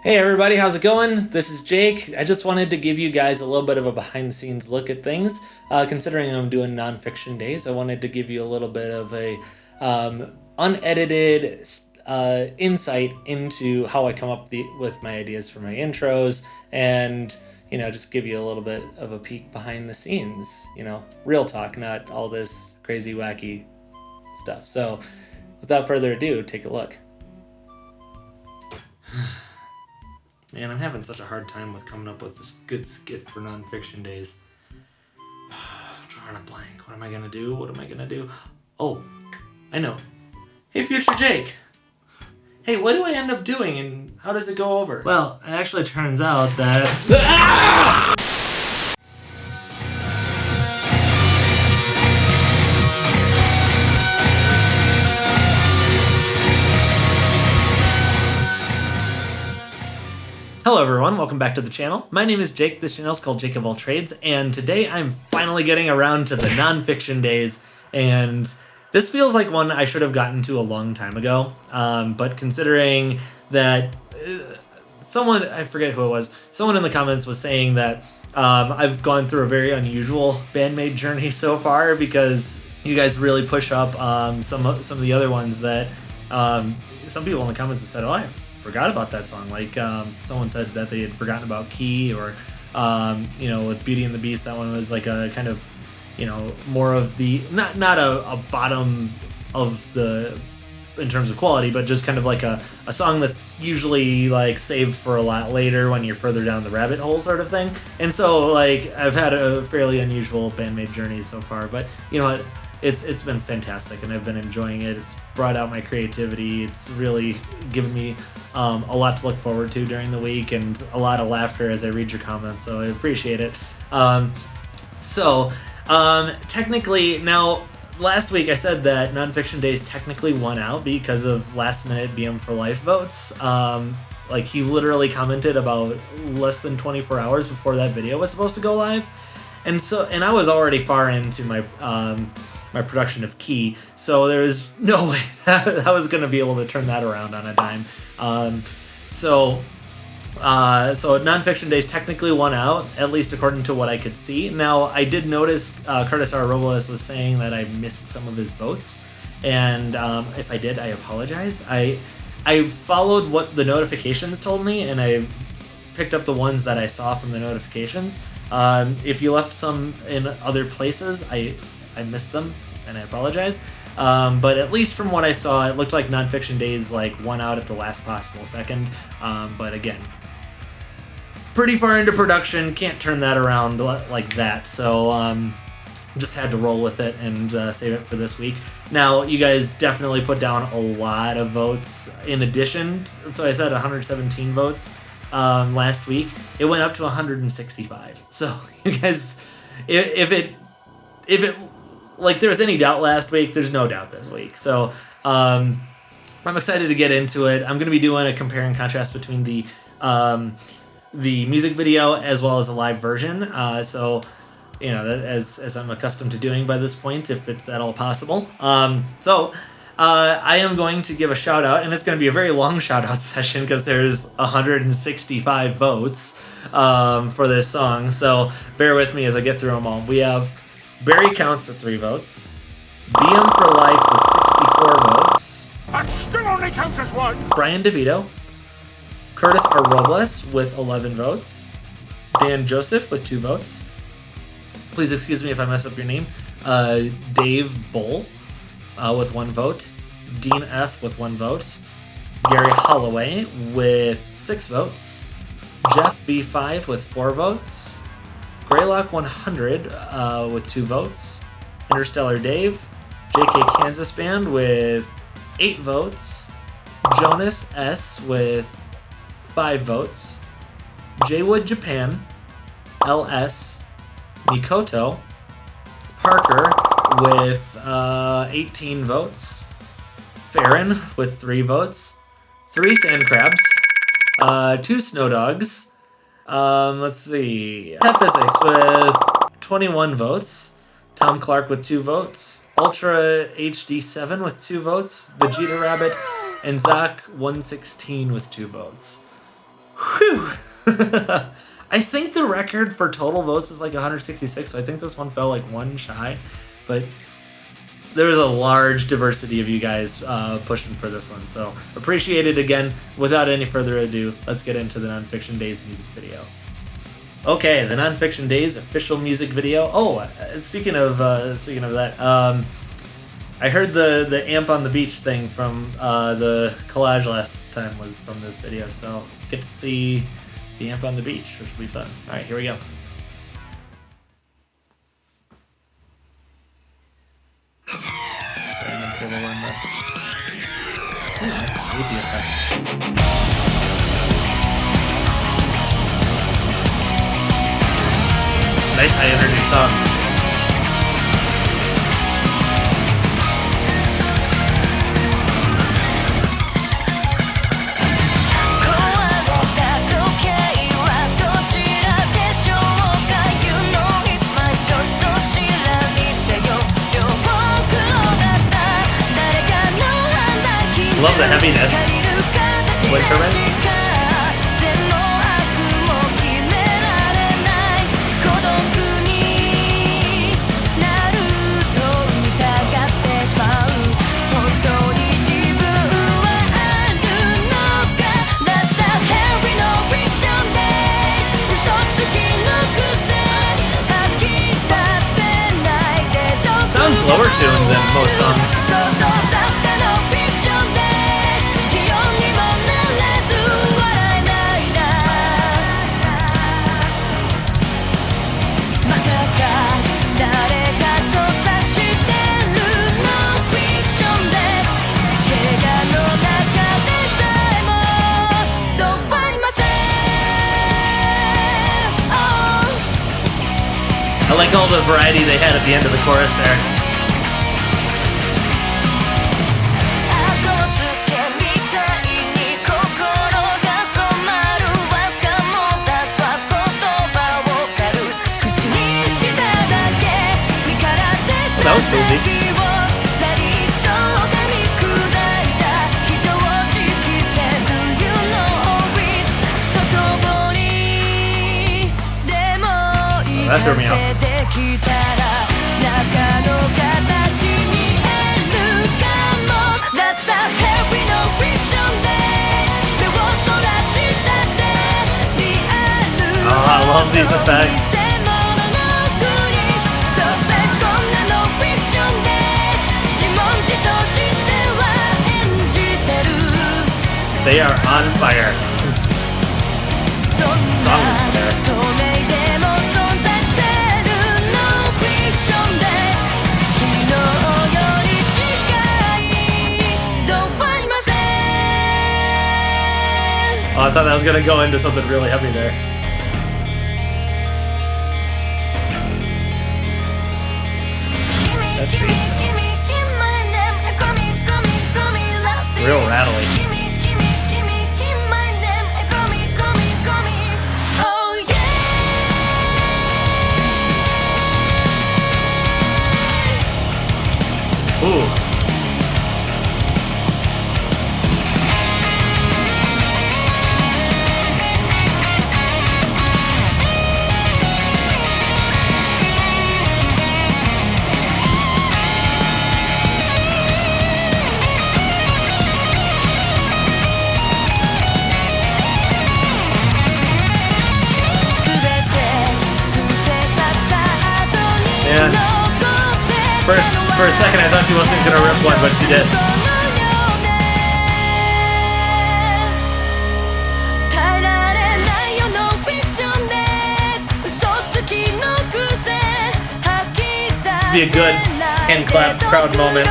Hey everybody, how's it going? This is Jake. I just wanted to give you guys a little bit of a behind the scenes look at things. Considering I'm doing nonfiction days, I wanted to give you a little bit of a unedited insight into how I come up with my ideas for my intros, and just give you a little bit of a peek behind the scenes. Real talk, not all this crazy wacky stuff. So without further ado, take a look. Man, I'm having such a hard time with coming up with this good skit for nonfiction days. I'm drawing a blank. What am I gonna do? Oh, I know. Hey, future Jake. Hey, what do I end up doing and how does it go over? Well, it actually turns out that... Hello everyone, welcome back to the channel. My name is Jake, this channel is called Jake of All Trades, and today I'm finally getting around to the nonfiction days, and this feels like one I should have gotten to a long time ago, but considering that someone, I forget who it was, someone in the comments was saying that I've gone through a very unusual Band-Maid journey so far, because you guys really push up some of the other ones that some people in the comments have said, oh, I forgot about that song. Like someone said that they had forgotten about Key, or with Beauty and the Beast, that one was like a kind of more of the not a bottom of the in terms of quality, but just kind of like a song that's usually like saved for a lot later when you're further down the rabbit hole sort of thing. And so like I've had a fairly unusual Band-Maid journey so far, but you know what, it's been fantastic and I've been enjoying it. It's brought out my creativity. It's really given me a lot to look forward to during the week, and a lot of laughter as I read your comments, so I appreciate it. Technically, now last week I said that Nonfiction Days technically won out because of last minute BM for Life votes. Like he literally commented about less than 24 hours before that video was supposed to go live, and I was already far into my my production of Key, so there was no way that I was going to be able to turn that around on a dime. So Nonfiction Days technically won out, at least according to what I could see. Now, I did notice Curtis R. Robles was saying that I missed some of his votes, and if I did, I apologize. I followed what the notifications told me, and I picked up the ones that I saw from the notifications. If you left some in other places, I missed them, and I apologize. But at least from what I saw, it looked like Nonfiction Days like won out at the last possible second. But again, pretty far into production, can't turn that around like that. So just had to roll with it and save it for this week. Now, you guys definitely put down a lot of votes in addition. So I said 117 votes last week. It went up to 165. So you guys, if it like there was any doubt last week, there's no doubt this week. So I'm excited to get into it. I'm going to be doing a compare and contrast between the music video as well as a live version. So as I'm accustomed to doing by this point, if it's at all possible. I am going to give a shout out, and it's going to be a very long shout out session because there's 165 votes for this song. So bear with me as I get through them all. We have Barry Counts with 3 votes, BM for Life with 64 votes, That still only counts as one. Brian DeVito, Curtis R. Robles with 11 votes, Dan Joseph with 2 votes, please excuse me if I mess up your name, Dave Bull with 1 vote, Dean F. with 1 vote, Gary Holloway with 6 votes, Jeff B5 with 4 votes, Greylock 100 with 2 votes, Interstellar Dave, JK Kansas Band with 8 votes, Jonas S with 5 votes, Jaywood Japan, LS, Mikoto, Parker with 18 votes, Farron with 3 votes, 3 Sand Crabs, 2 Snow Dogs, let's see, Physics with 21 votes, Tom Clark with 2 votes, Ultra HD7 with 2 votes, Vegeta Rabbit, and Zach116 with 2 votes. Whew. I think the record for total votes is like 166, so I think this one fell like one shy, but there was a large diversity of you guys pushing for this one, so appreciate it again. Without any further ado, let's get into the Nonfiction Days music video. Okay, the Nonfiction Days official music video. Oh, speaking of that, I heard the amp on the beach thing from the collage last time was from this video, so get to see the amp on the beach, which will be fun. All right, here we go. Swoopy effect. Nice high energy song. Love the heaviness. Wind turbine. Sounds lower tuned than most songs. I like all the variety they had at the end of the chorus there. Oh, that was cozy. Oh, that threw me off. Oh, I love these effects. They are on fire. Song is there. Oh, I thought that was gonna go into something really heavy there. That's beast. Real rattly. Ooh. Yeah. For a second, I thought she wasn't gonna rip one, but she did. This would be a good hand clap crowd moment.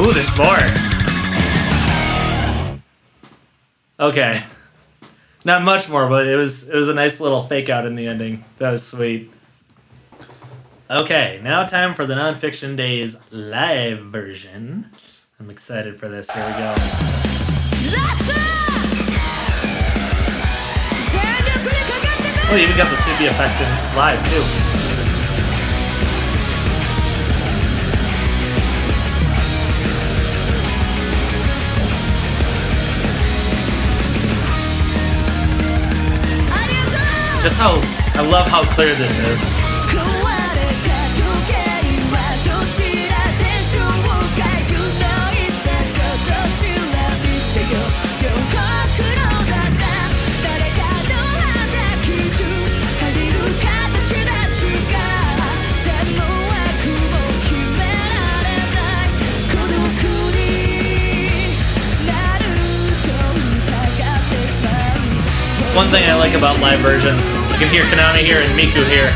Ooh, there's more. Okay. Not much more, but it was a nice little fake out in the ending. That was sweet. Okay, now time for the Nonfiction Days live version. I'm excited for this. Here we go. Oh, you even got the Snoopy effect in live too. Just I love how clear this is. One thing I like about live versions, you can hear Konami here and Miku here.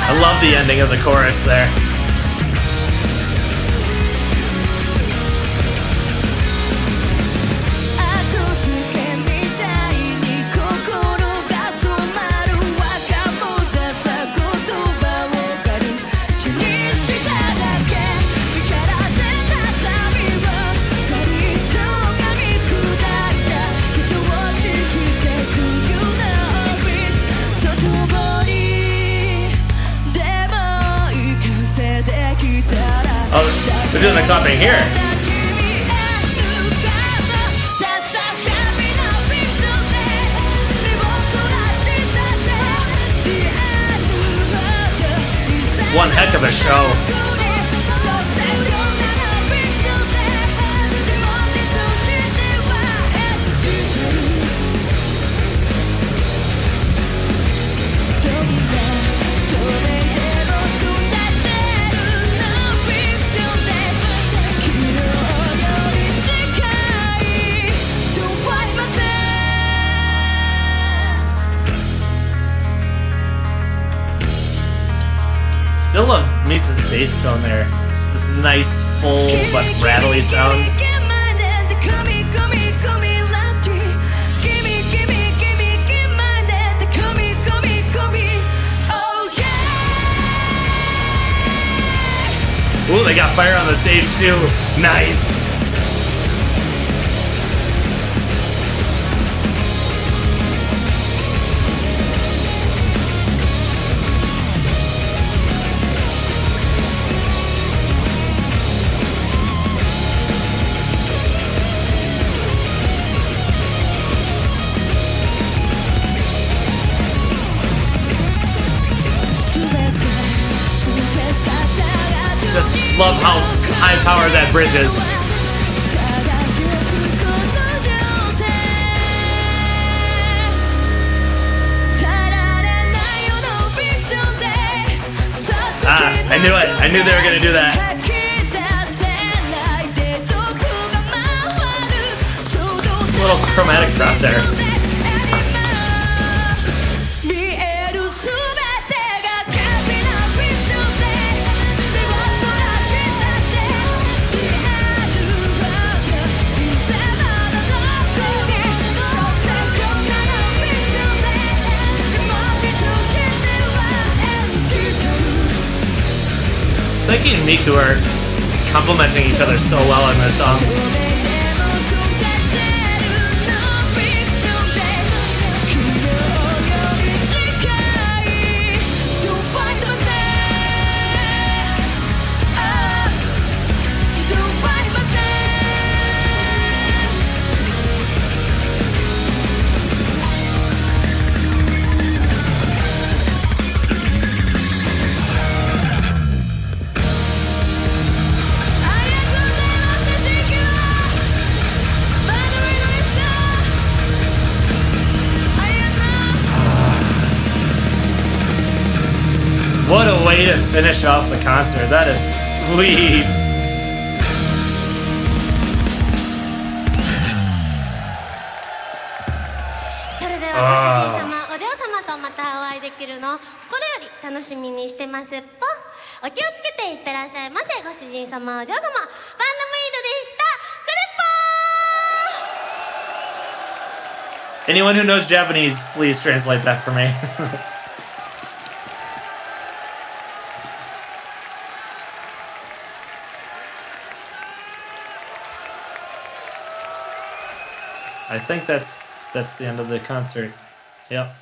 I love the ending of the chorus there. Oh, they're doing the clapping here. One heck of a show. Still love Misa's bass tone there. It's this nice, full, but rattly sound. Ooh, they got fire on the stage too. Nice. Just love how high powered that bridge is. Ah, I knew it. I knew they were going to do that. A little chromatic drop there. Slinky and Miku are complimenting each other so well in this song. What a way to finish off the concert. That is sweet. Anyone who knows Japanese, please translate that for me. I think that's the end of the concert. Yep.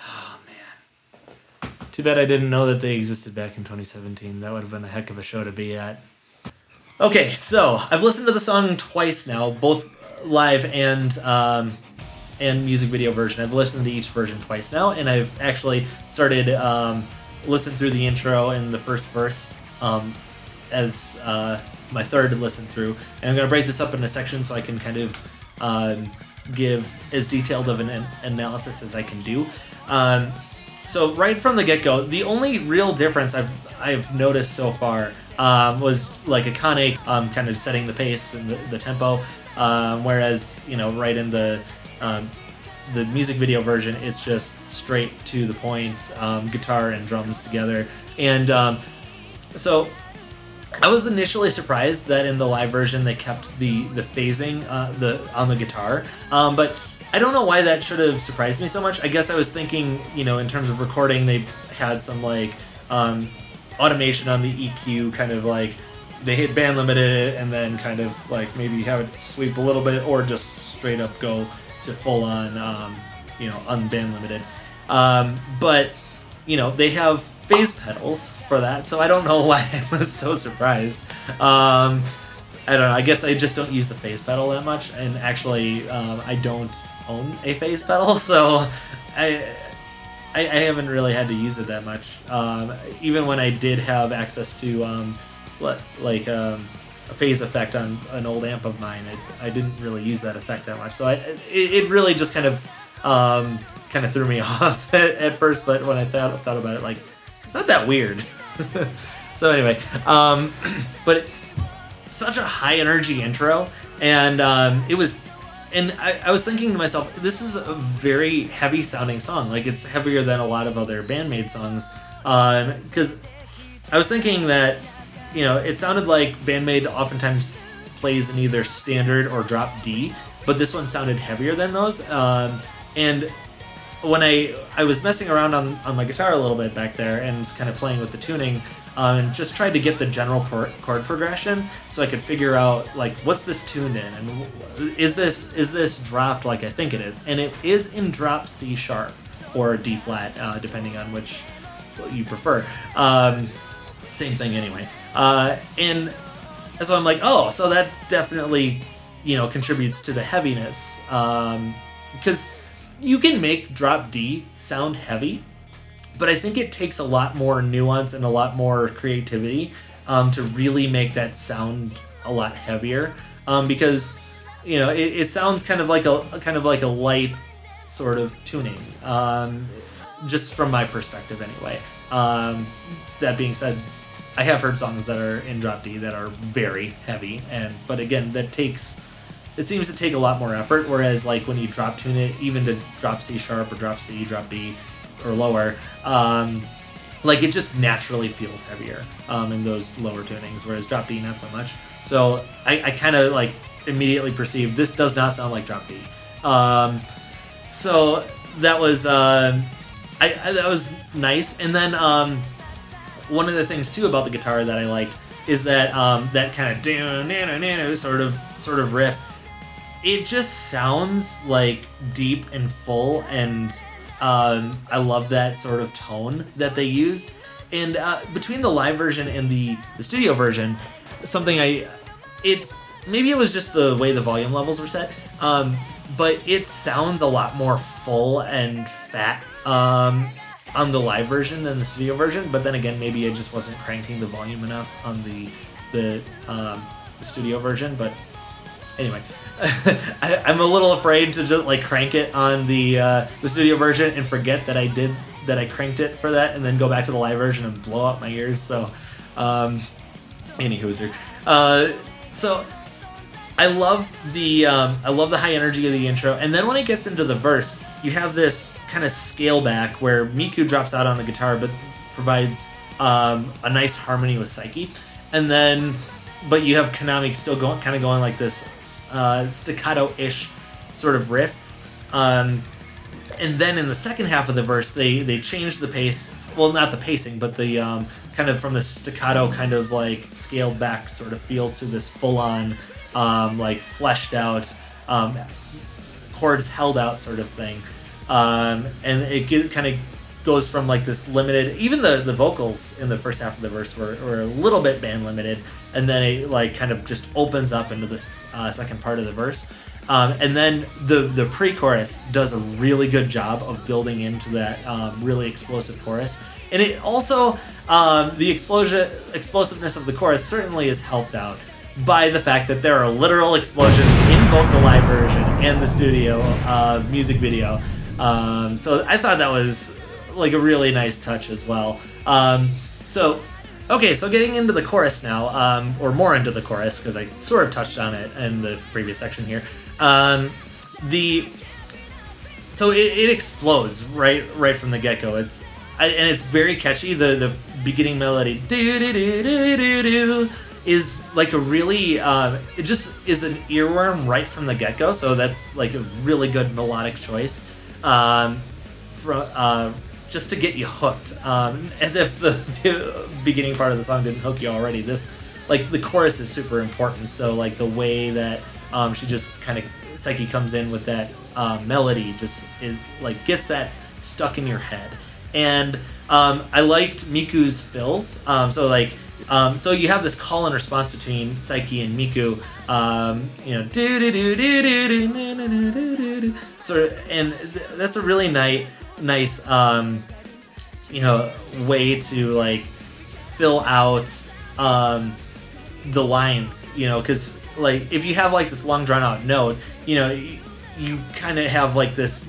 Oh, man. Too bad I didn't know that they existed back in 2017. That would have been a heck of a show to be at. Okay, so I've listened to the song twice now, both live and music video version. I've listened to each version twice now, and I've actually started listening through the intro and the first verse as my third listen through. And I'm going to break this up into sections so I can kind of give as detailed of an analysis as I can do. So right from the get-go, the only real difference I've noticed so far was like Akane kind of setting the pace and the tempo, whereas, you know, right in the music video version, it's just straight to the point, guitar and drums together. And so I was initially surprised that in the live version they kept the phasing on the guitar, but I don't know why that should have surprised me so much. I guess I was thinking, you know, in terms of recording, they had some like automation on the EQ, kind of like they hit band limited it and then kind of like maybe have it sweep a little bit, or just straight up go to full on, you know, unband limited. But you know, they have phase pedals for that, so I don't know why I was so surprised. I don't know. I guess I just don't use the phase pedal that much, and actually, I don't own a phase pedal, so I haven't really had to use it that much. Even when I did have access to like a phase effect on an old amp of mine, I didn't really use that effect that much. So it really just kind of threw me off at first. But when I thought about it, like, it's not that weird. So anyway, but such a high energy intro, and it was. And I was thinking to myself, this is a very heavy sounding song. Like, it's heavier than a lot of other Band-Maid songs. Because I was thinking that, you know, it sounded like Band-Maid oftentimes plays in either standard or drop D, but this one sounded heavier than those. And when I was messing around on my guitar a little bit back there and kind of playing with the tuning, and just tried to get the general chord progression so I could figure out, like, what's this tuned in, and is this dropped like I think it is, and it is in drop C sharp or D flat, depending on which you prefer. Same thing anyway. And so I'm like, oh, so that definitely, you know, contributes to the heaviness, because you can make drop D sound heavy, but I think it takes a lot more nuance and a lot more creativity to really make that sound a lot heavier. Because, you know, it sounds kind of like a light sort of tuning, just from my perspective anyway. That being said, I have heard songs that are in drop D that are very heavy, but again, it seems to take a lot more effort. Whereas like when you drop tune it, even to drop C sharp or drop C, drop B, or lower, like it just naturally feels heavier in those lower tunings, whereas drop D not so much. So I kind of like immediately perceived this does not sound like drop D. So that was that was nice. And then one of the things too about the guitar that I liked is that that kind of sort of riff. It just sounds like deep and full, and I love that sort of tone that they used. And between the live version and the studio version, maybe it was just the way the volume levels were set, but it sounds a lot more full and fat on the live version than the studio version. But then again, maybe I just wasn't cranking the volume enough on the studio version. But anyway, I'm a little afraid to just like crank it on the studio version and forget that I did that I cranked it for that, and then go back to the live version and blow out my ears. So, any hooser. So I love the high energy of the intro, and then when it gets into the verse, you have this kind of scale back where Miku drops out on the guitar, but provides a nice harmony with Psyche, and then but you have Konami still going like this staccato-ish sort of riff, and then in the second half of the verse they change the pace. Well, not the pacing, but the kind of from the staccato kind of like scaled back sort of feel to this full-on like fleshed out chords held out sort of thing, and it kind of goes from like this limited. Even the vocals in the first half of the verse were a little bit band limited, and then it like kind of just opens up into this second part of the verse, and then the pre-chorus does a really good job of building into that really explosive chorus. And it also the explosiveness of the chorus certainly is helped out by the fact that there are literal explosions in both the live version and the studio music video. So I thought that was like a really nice touch as well. So getting into the chorus now, or more into the chorus, because I sort of touched on it in the previous section here. So it explodes right from the get-go. And it's very catchy. The beginning melody is like a really it just is an earworm right from the get-go. So that's like a really good melodic choice. Just to get you hooked, as if the beginning part of the song didn't hook you already. This, like, the chorus is super important. So like the way that she just kind of Psyche comes in with that melody just is like gets that stuck in your head. And I liked Miku's fills. So you have this call and response between Psyche and Miku. Sort of, and that's a really nice way to like fill out the lines, because like if you have like this long drawn out note, you kind of have like this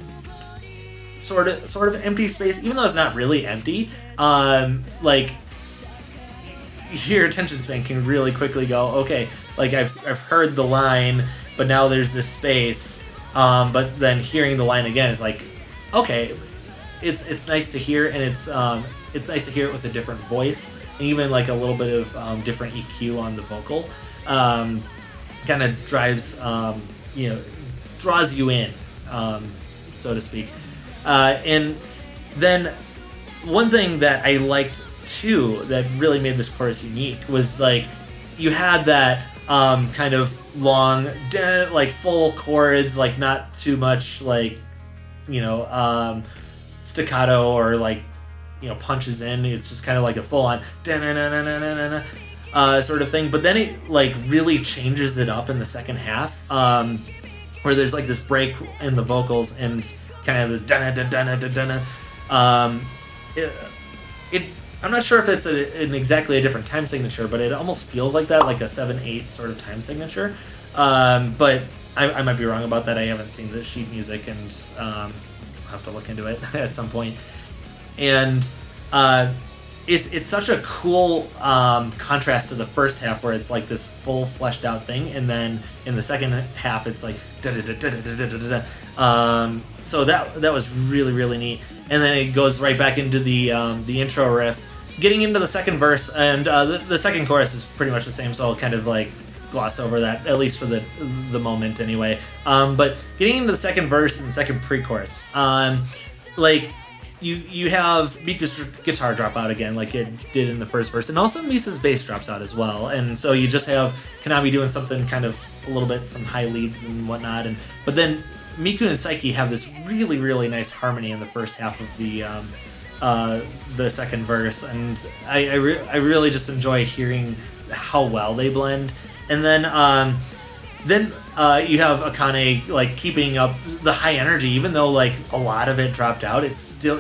sort of empty space, even though it's not really empty. Like your attention span can really quickly go, okay, like I've heard the line, but now there's this space. But then hearing the line again is like, okay, it's nice to hear, and it's nice to hear it with a different voice, and even like a little bit of different EQ on the vocal. Kind of drives, draws you in, so to speak. And then one thing that I liked too that really made this chorus unique was like you had that kind of long, like full chords, like not too much like staccato or like punches in. It's just kind of like a full on sort of thing. But then it like really changes it up in the second half, where there's like this break in the vocals and kind of this I'm not sure if it's exactly a different time signature, but it almost feels like that, like a 7/8 sort of time signature. But I might be wrong about that. I haven't seen the sheet music, and I'll have to look into it at some point. And it's such a cool contrast to the first half, where it's like this full fleshed out thing, and then in the second half it's like so that was really, really neat. And then it goes right back into the intro riff, getting into the second verse, and the second chorus is pretty much the same, so I'll kind of like gloss over that, at least for the moment anyway. But getting into the second verse and the second pre-chorus, like you have Miku's guitar drop out again, like it did in the first verse, and also Misa's bass drops out as well, and so you just have Konami doing something kind of a little bit, some high leads and whatnot, but then Miku and Psyche have this really, really nice harmony in the first half of the second verse, and I really just enjoy hearing how well they blend. And then you have Akane like keeping up the high energy, even though like a lot of it dropped out.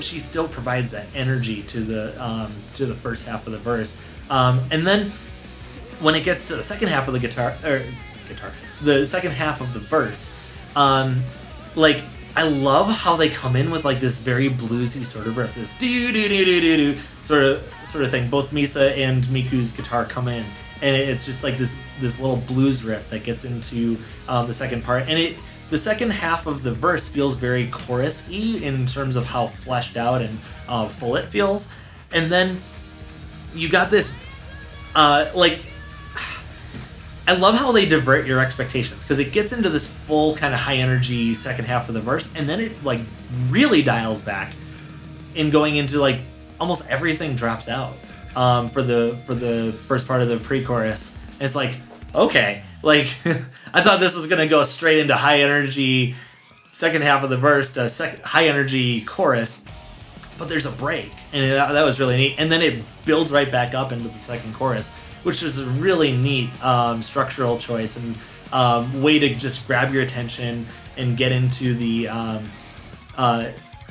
She still provides that energy to the first half of the verse. And then when it gets to the second half of the the second half of the verse, like I love how they come in with like this very bluesy sort of riff, this do do do do do do sort of thing. Both Misa and Miku's guitar come in, and it's just like this little blues riff that gets into the second part, and the second half of the verse feels very chorus-y in terms of how fleshed out and full it feels, and then you got this like. I love how they divert your expectations, because it gets into this full kind of high energy second half of the verse, and then it like really dials back in going into like almost everything drops out for the first part of the pre-chorus. And it's like, okay, like I thought this was gonna go straight into high energy second half of the verse to high energy chorus, but there's a break, and that was really neat. And then it builds right back up into the second chorus, which is a really neat structural choice and way to just grab your attention and get into the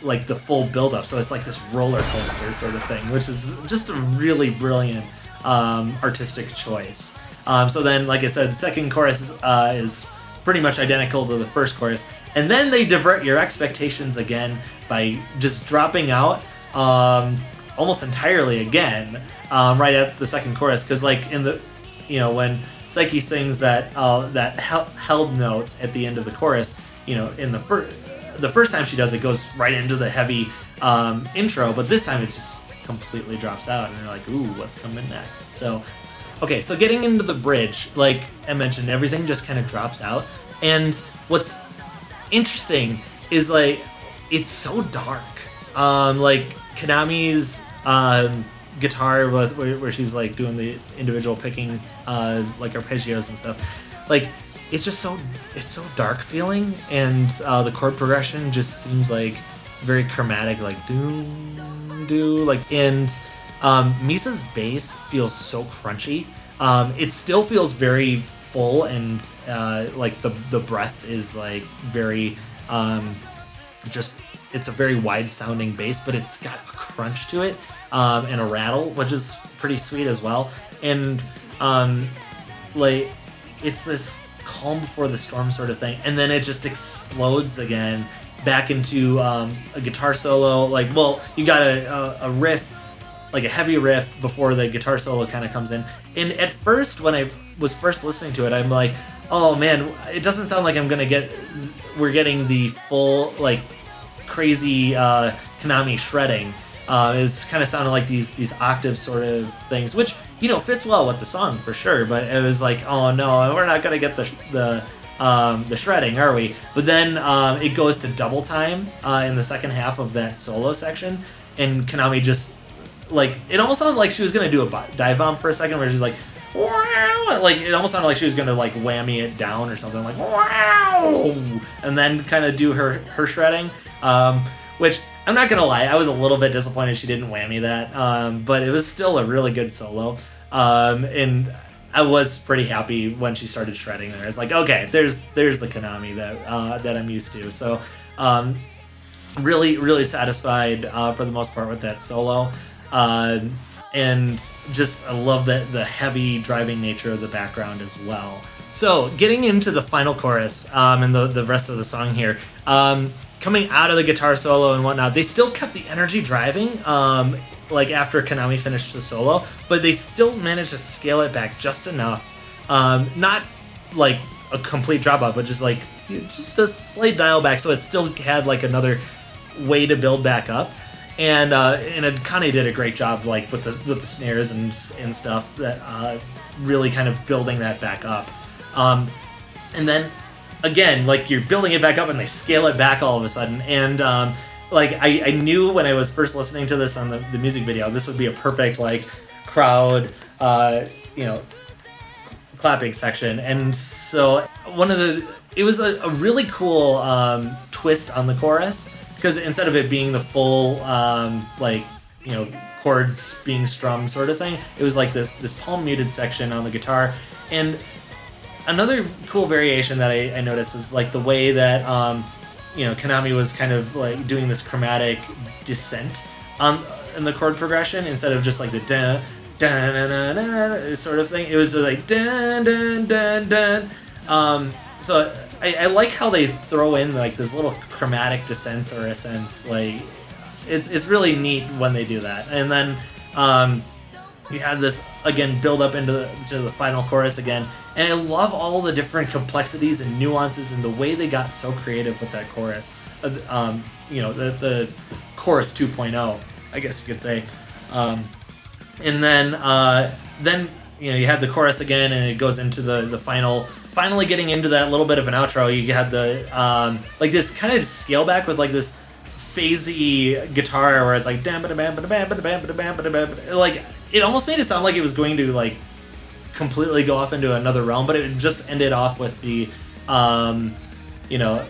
like the full build-up. So it's like this roller coaster sort of thing, which is just a really brilliant artistic choice. So then, like I said, the second chorus is pretty much identical to the first chorus, and then they divert your expectations again by just dropping out almost entirely again. Right at the second chorus, because like in the, when Psyche sings that held note at the end of the chorus, in the first time she does it goes right into the heavy intro, but this time it just completely drops out, and you're like, ooh, what's coming next? So, okay, so getting into the bridge, like I mentioned, everything just kind of drops out, and what's interesting is like it's so dark. Like Konami's guitar where she's like doing the individual picking like arpeggios and stuff, like it's so dark feeling, and the chord progression just seems like very chromatic, like do like, and Misa's bass feels so crunchy. It still feels very full, and like the breath is like very just, it's a very wide sounding bass, but it's got a crunch to it. And a rattle, which is pretty sweet as well. And like it's this calm before the storm sort of thing, and then it just explodes again back into a guitar solo. Like, well, you got a riff, like a heavy riff before the guitar solo kind of comes in. And at first, when I was first listening to it, I'm like, oh man, it doesn't sound like we're getting the full like crazy Konami shredding. It's kind of sounded like these octave sort of things, which fits well with the song for sure. But it was like, oh no, we're not gonna get the shredding, are we? But then it goes to double time in the second half of that solo section, and Konami just like, it almost sounded like she was gonna do a dive bomb for a second, where she's like, wow, like it almost sounded like she was gonna like whammy it down or something, like wow, and then kind of do her shredding, which, I'm not gonna lie, I was a little bit disappointed she didn't whammy that, but it was still a really good solo, and I was pretty happy when she started shredding there. It's like, okay, there's the Konami that I'm used to. So, really satisfied for the most part with that solo, and just I love the heavy driving nature of the background as well. So, getting into the final chorus and the rest of the song here. Coming out of the guitar solo and whatnot, they still kept the energy driving, like after Konami finished the solo, but they still managed to scale it back just enough. Not like a complete drop off, but just a slight dial back, so it still had like another way to build back up. And it kind of did a great job, like with the snares and stuff, that really kind of building that back up. And then again, like you're building it back up and they scale it back all of a sudden. And like I knew when I was first listening to this on the music video, this would be a perfect like crowd, clapping section. And so it was a really cool twist on the chorus, because instead of it being the full chords being strummed sort of thing, it was like this palm muted section on the guitar. And another cool variation that I noticed was like the way that Konami was kind of like doing this chromatic descent in the chord progression, instead of just like the dun dun dun dun sort of thing. It was like dun dun dun dun. So I like how they throw in like this little chromatic descents or ascents. Like it's really neat when they do that. And then you had this again build up into the final chorus again, and I love all the different complexities and nuances and the way they got so creative with that chorus. You know, the chorus 2.0, I guess you could say. And then you know, you had the chorus again, and it goes into the finally getting into that little bit of an outro. You had the like this kind of scale back with like this phasey guitar where it's like like it almost made it sound like it was going to like completely go off into another realm, but it just ended off with the you know,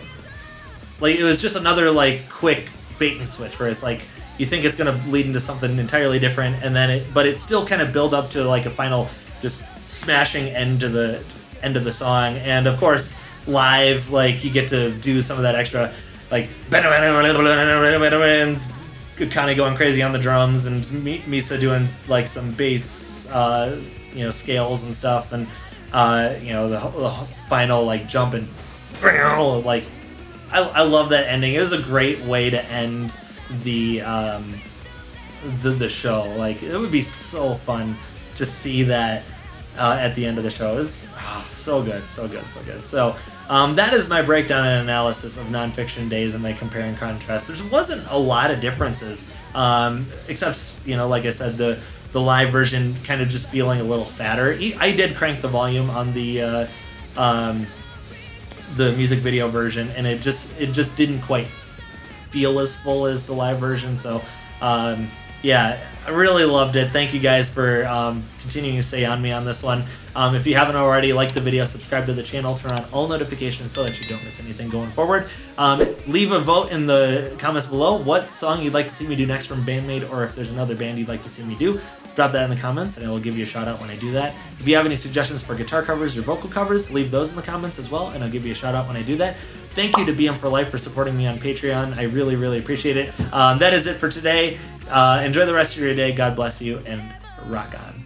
like it was just another like quick bait and switch where it's like you think it's gonna lead into something entirely different, and then but it still kind of builds up to like a final just smashing end to the song. And of course live, like you get to do some of that extra like kind of going crazy on the drums, and Misa doing like some bass you know, scales and stuff, and you know, the final like jump and like I love that ending. It was a great way to end the show. Like it would be so fun to see that at the end of the show. It was so good. So that is my breakdown and analysis of Nonfiction Days and my compare and contrast. There wasn't a lot of differences, except, you know, like I said, the live version kind of just feeling a little fatter. I did crank the volume on the music video version, and it just didn't quite feel as full as the live version. So yeah, I really loved it. Thank you guys for continuing to stay on me on this one. If you haven't already, like the video, subscribe to the channel, turn on all notifications so that you don't miss anything going forward. Leave a vote in the comments below what song you'd like to see me do next from Band-Maid, or if there's another band you'd like to see me do. Drop that in the comments and I will give you a shout out when I do that. If you have any suggestions for guitar covers or vocal covers, leave those in the comments as well, and I'll give you a shout out when I do that. Thank you to BM for Life for supporting me on Patreon. I really, really appreciate it. That is it for today. Enjoy the rest of your day. God bless you, and rock on.